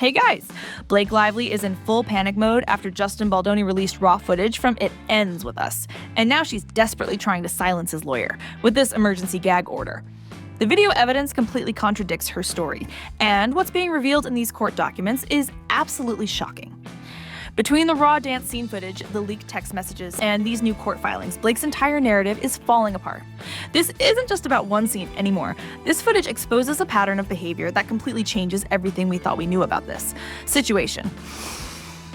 Hey guys! Blake Lively is in full panic mode after Justin Baldoni released raw footage from It Ends With Us, and now she's desperately trying to silence his lawyer with this emergency gag order. The video evidence completely contradicts her story, and what's being revealed in these court documents is absolutely shocking. Between the raw dance scene footage, the leaked text messages, and these new court filings, Blake's entire narrative is falling apart. This isn't just about one scene anymore. This footage exposes a pattern of behavior that completely changes everything we thought we knew about this situation.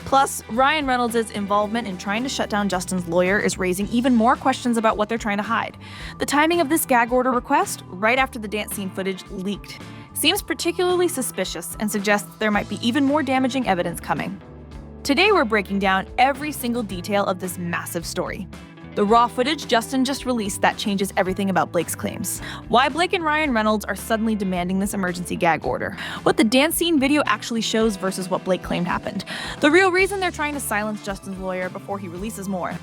Plus, Ryan Reynolds' involvement in trying to shut down Justin's lawyer is raising even more questions about what they're trying to hide. The timing of this gag order request, right after the dance scene footage leaked, seems particularly suspicious and suggests there might be even more damaging evidence coming. Today we're breaking down every single detail of this massive story. The raw footage Justin just released that changes everything about Blake's claims. Why Blake and Ryan Reynolds are suddenly demanding this emergency gag order. What the dance scene video actually shows versus what Blake claimed happened. The real reason they're trying to silence Justin's lawyer before he releases more.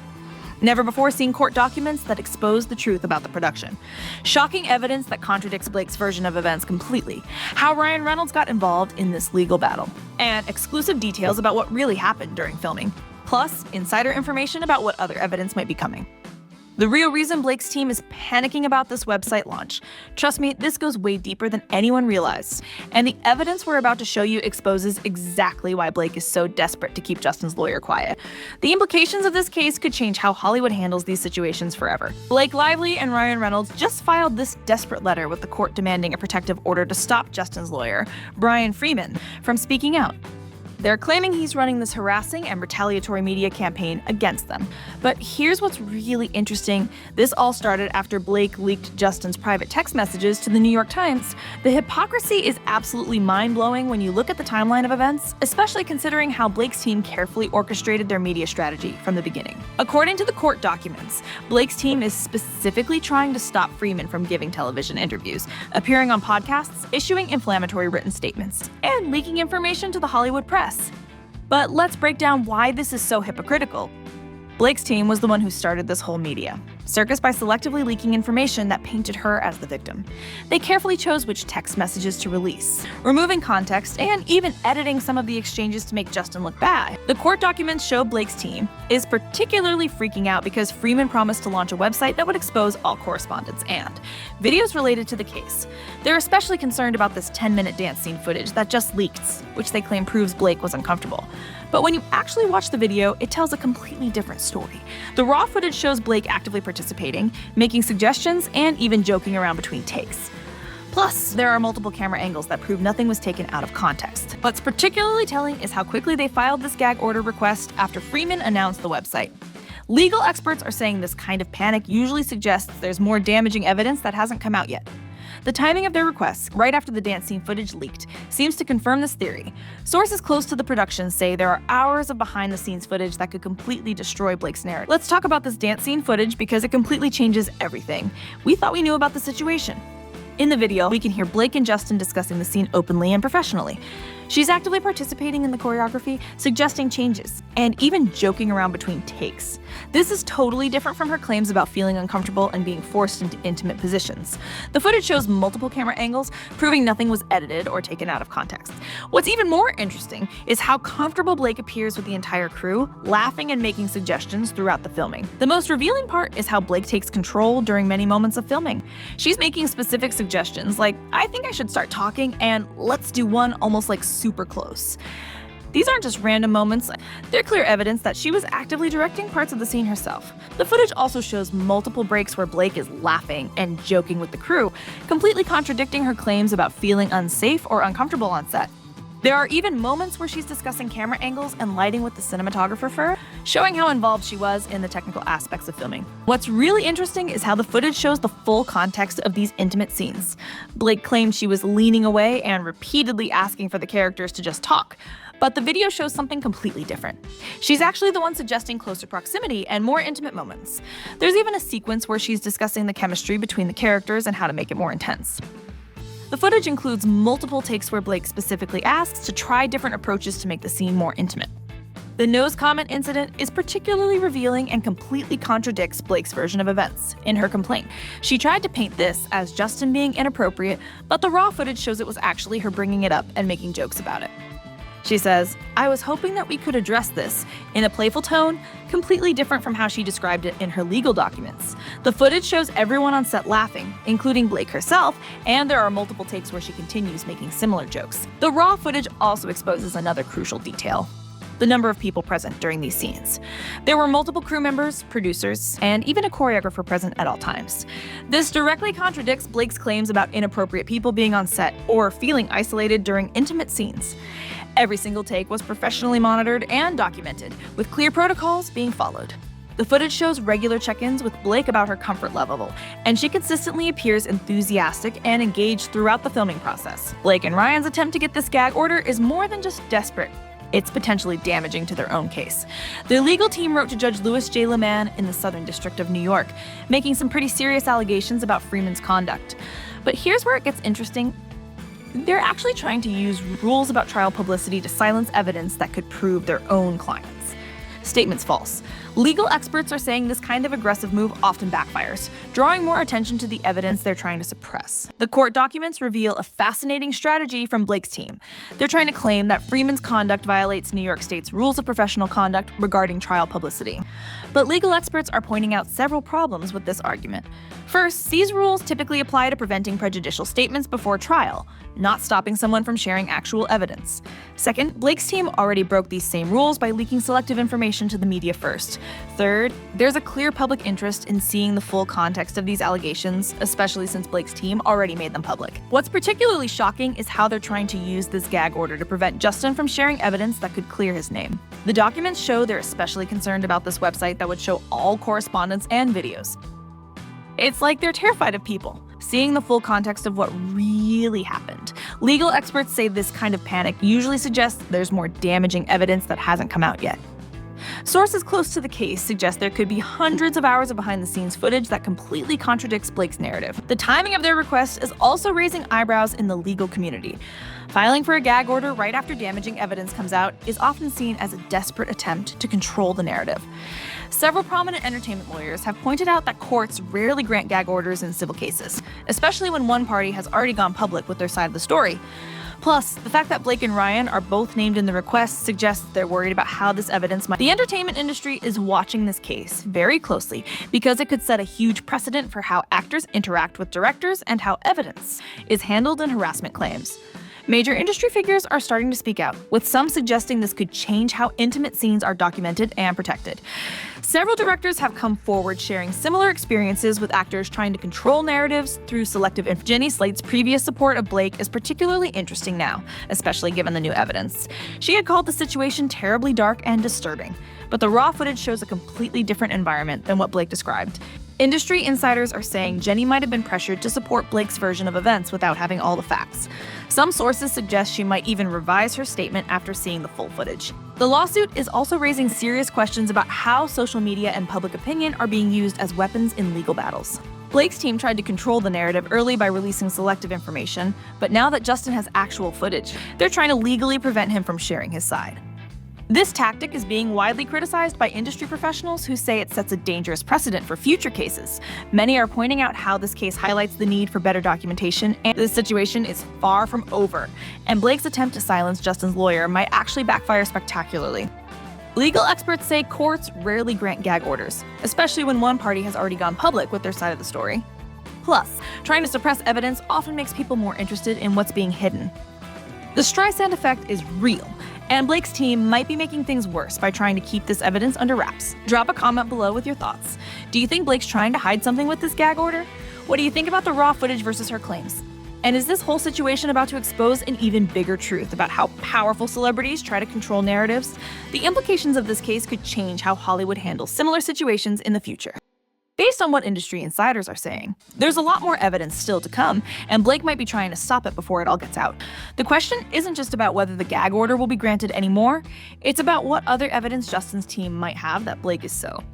Never before seen court documents that expose the truth about the production. Shocking evidence that contradicts Blake's version of events completely. How Ryan Reynolds got involved in this legal battle. And exclusive details about what really happened during filming. Plus, insider information about what other evidence might be coming. The real reason Blake's team is panicking about this website launch. Trust me, this goes way deeper than anyone realized. And the evidence we're about to show you exposes exactly why Blake is so desperate to keep Justin's lawyer quiet. The implications of this case could change how Hollywood handles these situations forever. Blake Lively and Ryan Reynolds just filed this desperate letter with the court demanding a protective order to stop Justin's lawyer, Brian Freeman, from speaking out. They're claiming he's running this harassing and retaliatory media campaign against them. But here's what's really interesting. This all started after Blake leaked Justin's private text messages to the New York Times. The hypocrisy is absolutely mind-blowing when you look at the timeline of events, especially considering how Blake's team carefully orchestrated their media strategy from the beginning. According to the court documents, Blake's team is specifically trying to stop Freeman from giving television interviews, appearing on podcasts, issuing inflammatory written statements, and leaking information to the Hollywood press. But let's break down why this is so hypocritical. Blake's team was the one who started this whole media circus by selectively leaking information that painted her as the victim. They carefully chose which text messages to release, removing context and even editing some of the exchanges to make Justin look bad. The court documents show Blake's team is particularly freaking out because Freeman promised to launch a website that would expose all correspondence and videos related to the case. They're especially concerned about this 10-minute dance scene footage that just leaked, which they claim proves Blake was uncomfortable. But when you actually watch the video, it tells a completely different story. The raw footage shows Blake actively participating, making suggestions, and even joking around between takes. Plus, there are multiple camera angles that prove nothing was taken out of context. What's particularly telling is how quickly they filed this gag order request after Freeman announced the website. Legal experts are saying this kind of panic usually suggests there's more damaging evidence that hasn't come out yet. The timing of their requests, right after the dance scene footage leaked, seems to confirm this theory. Sources close to the production say there are hours of behind-the-scenes footage that could completely destroy Blake's narrative. Let's talk about this dance scene footage because it completely changes everything. We thought we knew about the situation. In the video, we can hear Blake and Justin discussing the scene openly and professionally. She's actively participating in the choreography, suggesting changes, and even joking around between takes. This is totally different from her claims about feeling uncomfortable and being forced into intimate positions. The footage shows multiple camera angles, proving nothing was edited or taken out of context. What's even more interesting is how comfortable Blake appears with the entire crew, laughing and making suggestions throughout the filming. The most revealing part is how Blake takes control during many moments of filming. She's making specific suggestions like, "I think I should start talking," and "let's do one almost like super close." These aren't just random moments, they're clear evidence that she was actively directing parts of the scene herself. The footage also shows multiple breaks where Blake is laughing and joking with the crew, completely contradicting her claims about feeling unsafe or uncomfortable on set. There are even moments where she's discussing camera angles and lighting with the cinematographer for her, showing how involved she was in the technical aspects of filming. What's really interesting is how the footage shows the full context of these intimate scenes. Blake claimed she was leaning away and repeatedly asking for the characters to just talk. But the video shows something completely different. She's actually the one suggesting closer proximity and more intimate moments. There's even a sequence where she's discussing the chemistry between the characters and how to make it more intense. The footage includes multiple takes where Blake specifically asks to try different approaches to make the scene more intimate. The nose comment incident is particularly revealing and completely contradicts Blake's version of events. In her complaint, she tried to paint this as Justin being inappropriate, but the raw footage shows it was actually her bringing it up and making jokes about it. She says, "I was hoping that we could address this in a playful tone, completely different from how she described it in her legal documents. The footage shows everyone on set laughing, including Blake herself, and there are multiple takes where she continues making similar jokes." The raw footage also exposes another crucial detail: the number of people present during these scenes. There were multiple crew members, producers, and even a choreographer present at all times. This directly contradicts Blake's claims about inappropriate people being on set or feeling isolated during intimate scenes. Every single take was professionally monitored and documented, with clear protocols being followed. The footage shows regular check-ins with Blake about her comfort level, and she consistently appears enthusiastic and engaged throughout the filming process. Blake and Ryan's attempt to get this gag order is more than just desperate. It's potentially damaging to their own case. Their legal team wrote to Judge Louis J. LeMan in the Southern District of New York, making some pretty serious allegations about Freeman's conduct. But here's where it gets interesting. They're actually trying to use rules about trial publicity to silence evidence that could prove their own clients. Statement's false. Legal experts are saying this kind of aggressive move often backfires, drawing more attention to the evidence they're trying to suppress. The court documents reveal a fascinating strategy from Blake's team. They're trying to claim that Freeman's conduct violates New York State's rules of professional conduct regarding trial publicity. But legal experts are pointing out several problems with this argument. First, these rules typically apply to preventing prejudicial statements before trial, not stopping someone from sharing actual evidence. Second, Blake's team already broke these same rules by leaking selective information to the media first. Third, there's a clear public interest in seeing the full context of these allegations, especially since Blake's team already made them public. What's particularly shocking is how they're trying to use this gag order to prevent Justin from sharing evidence that could clear his name. The documents show they're especially concerned about this website that would show all correspondence and videos. It's like they're terrified of people seeing the full context of what really happened. Legal experts say this kind of panic usually suggests there's more damaging evidence that hasn't come out yet. Sources close to the case suggest there could be hundreds of hours of behind-the-scenes footage that completely contradicts Blake's narrative. The timing of their request is also raising eyebrows in the legal community. Filing for a gag order right after damaging evidence comes out is often seen as a desperate attempt to control the narrative. Several prominent entertainment lawyers have pointed out that courts rarely grant gag orders in civil cases, especially when one party has already gone public with their side of the story. Plus, the fact that Blake and Ryan are both named in the request suggests they're worried about how this evidence might. The entertainment industry is watching this case very closely because it could set a huge precedent for how actors interact with directors and how evidence is handled in harassment claims. Major industry figures are starting to speak out, with some suggesting this could change how intimate scenes are documented and protected. Several directors have come forward sharing similar experiences with actors trying to control narratives through selective info. Jenny Slate's previous support of Blake is particularly interesting now, especially given the new evidence. She had called the situation terribly dark and disturbing, but the raw footage shows a completely different environment than what Blake described. Industry insiders are saying Jenny might have been pressured to support Blake's version of events without having all the facts. Some sources suggest she might even revise her statement after seeing the full footage. The lawsuit is also raising serious questions about how social media and public opinion are being used as weapons in legal battles. Blake's team tried to control the narrative early by releasing selective information, but now that Justin has actual footage, they're trying to legally prevent him from sharing his side. This tactic is being widely criticized by industry professionals who say it sets a dangerous precedent for future cases. Many are pointing out how this case highlights the need for better documentation, and this situation is far from over, and Blake's attempt to silence Justin's lawyer might actually backfire spectacularly. Legal experts say courts rarely grant gag orders, especially when one party has already gone public with their side of the story. Plus, trying to suppress evidence often makes people more interested in what's being hidden. The Streisand effect is real, and Blake's team might be making things worse by trying to keep this evidence under wraps. Drop a comment below with your thoughts. Do you think Blake's trying to hide something with this gag order? What do you think about the raw footage versus her claims? And is this whole situation about to expose an even bigger truth about how powerful celebrities try to control narratives? The implications of this case could change how Hollywood handles similar situations in the future. Based on what industry insiders are saying, there's a lot more evidence still to come, and Blake might be trying to stop it before it all gets out. The question isn't just about whether the gag order will be granted anymore, it's about what other evidence Justin's team might have that Blake is so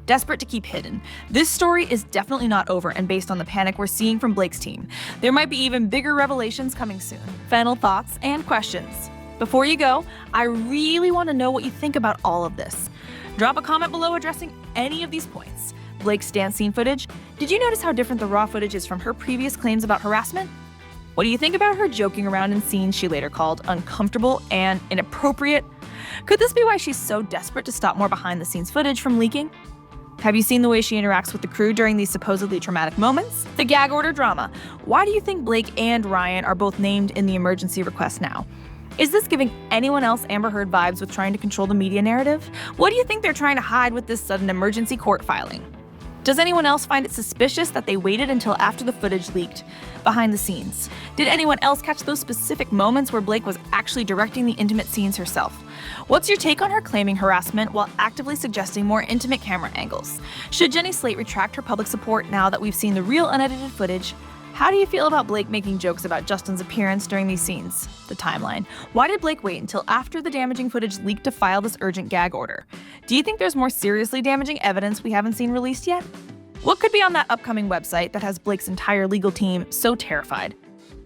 desperate to keep hidden. This story is definitely not over, and based on the panic we're seeing from Blake's team, there might be even bigger revelations coming soon. Final thoughts and questions. Before you go, I really want to know what you think about all of this. Drop a comment below addressing any of these points. Blake's dance scene footage? Did you notice how different the raw footage is from her previous claims about harassment? What do you think about her joking around in scenes she later called uncomfortable and inappropriate? Could this be why she's so desperate to stop more behind-the-scenes footage from leaking? Have you seen the way she interacts with the crew during these supposedly traumatic moments? The gag order drama. Why do you think Blake and Ryan are both named in the emergency request now? Is this giving anyone else Amber Heard vibes with trying to control the media narrative? What do you think they're trying to hide with this sudden emergency court filing? Does anyone else find it suspicious that they waited until after the footage leaked behind the scenes? Did anyone else catch those specific moments where Blake was actually directing the intimate scenes herself? What's your take on her claiming harassment while actively suggesting more intimate camera angles? Should Jenny Slate retract her public support now that we've seen the real unedited footage? How do you feel about Blake making jokes about Justin's appearance during these scenes? The timeline. Why did Blake wait until after the damaging footage leaked to file this urgent gag order? Do you think there's more seriously damaging evidence we haven't seen released yet? What could be on that upcoming website that has Blake's entire legal team so terrified?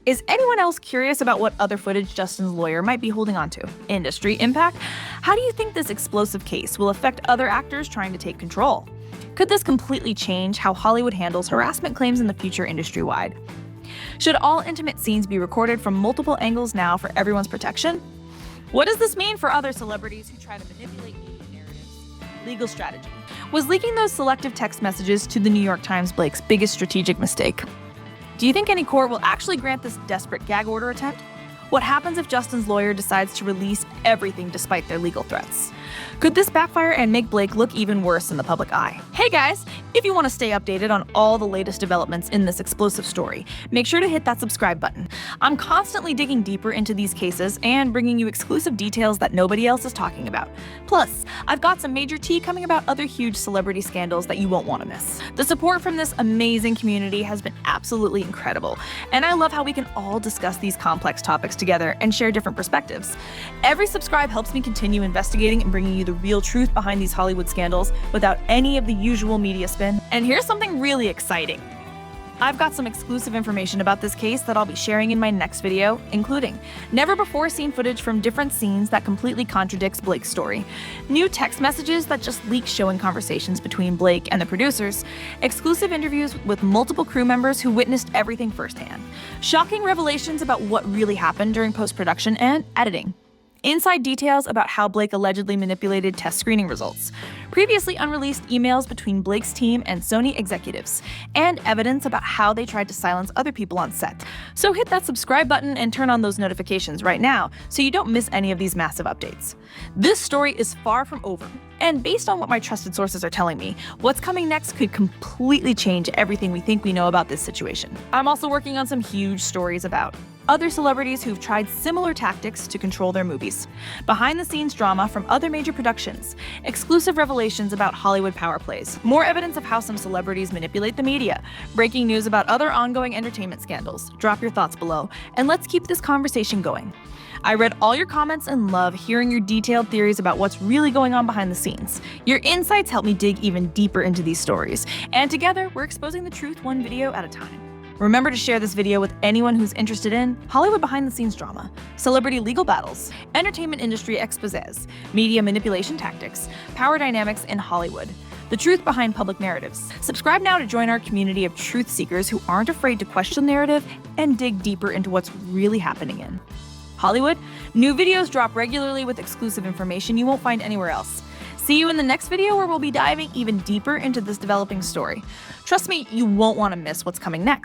Is anyone else curious about what other footage Justin's lawyer might be holding onto? Industry impact? How do you think this explosive case will affect other actors trying to take control? Could this completely change how Hollywood handles harassment claims in the future industry-wide? Should all intimate scenes be recorded from multiple angles now for everyone's protection? What does this mean for other celebrities who try to manipulate media narratives? Legal strategy. Was leaking those selective text messages to the New York Times Blake's biggest strategic mistake? Do you think any court will actually grant this desperate gag order attempt? What happens if Justin's lawyer decides to release everything despite their legal threats? Could this backfire and make Blake look even worse in the public eye? Hey guys, if you want to stay updated on all the latest developments in this explosive story, make sure to hit that subscribe button. I'm constantly digging deeper into these cases and bringing you exclusive details that nobody else is talking about. Plus, I've got some major tea coming about other huge celebrity scandals that you won't want to miss. The support from this amazing community has been absolutely incredible, and I love how we can all discuss these complex topics together and share different perspectives. Every subscribe helps me continue investigating and bringing you the real truth behind these Hollywood scandals without any of the usual media spin. And here's something really exciting. I've got some exclusive information about this case that I'll be sharing in my next video, including never before seen footage from different scenes that completely contradicts Blake's story, new text messages that just leak showing conversations between Blake and the producers, exclusive interviews with multiple crew members who witnessed everything firsthand, shocking revelations about what really happened during post-production and editing, inside details about how Blake allegedly manipulated test screening results, previously unreleased emails between Blake's team and Sony executives, and evidence about how they tried to silence other people on set. So hit that subscribe button and turn on those notifications right now so you don't miss any of these massive updates. This story is far from over, and based on what my trusted sources are telling me, what's coming next could completely change everything we think we know about this situation. I'm also working on some huge stories about other celebrities who've tried similar tactics to control their movies, behind-the-scenes drama from other major productions, exclusive revelations about Hollywood power plays, more evidence of how some celebrities manipulate the media, breaking news about other ongoing entertainment scandals. Drop your thoughts below, and let's keep this conversation going. I read all your comments and love hearing your detailed theories about what's really going on behind the scenes. Your insights help me dig even deeper into these stories, and together we're exposing the truth one video at a time. Remember to share this video with anyone who's interested in Hollywood behind-the-scenes drama, celebrity legal battles, entertainment industry exposés, media manipulation tactics, power dynamics in Hollywood, the truth behind public narratives. Subscribe now to join our community of truth seekers who aren't afraid to question narrative and dig deeper into what's really happening in Hollywood. New videos drop regularly with exclusive information you won't find anywhere else. See you in the next video where we'll be diving even deeper into this developing story. Trust me, you won't want to miss what's coming next.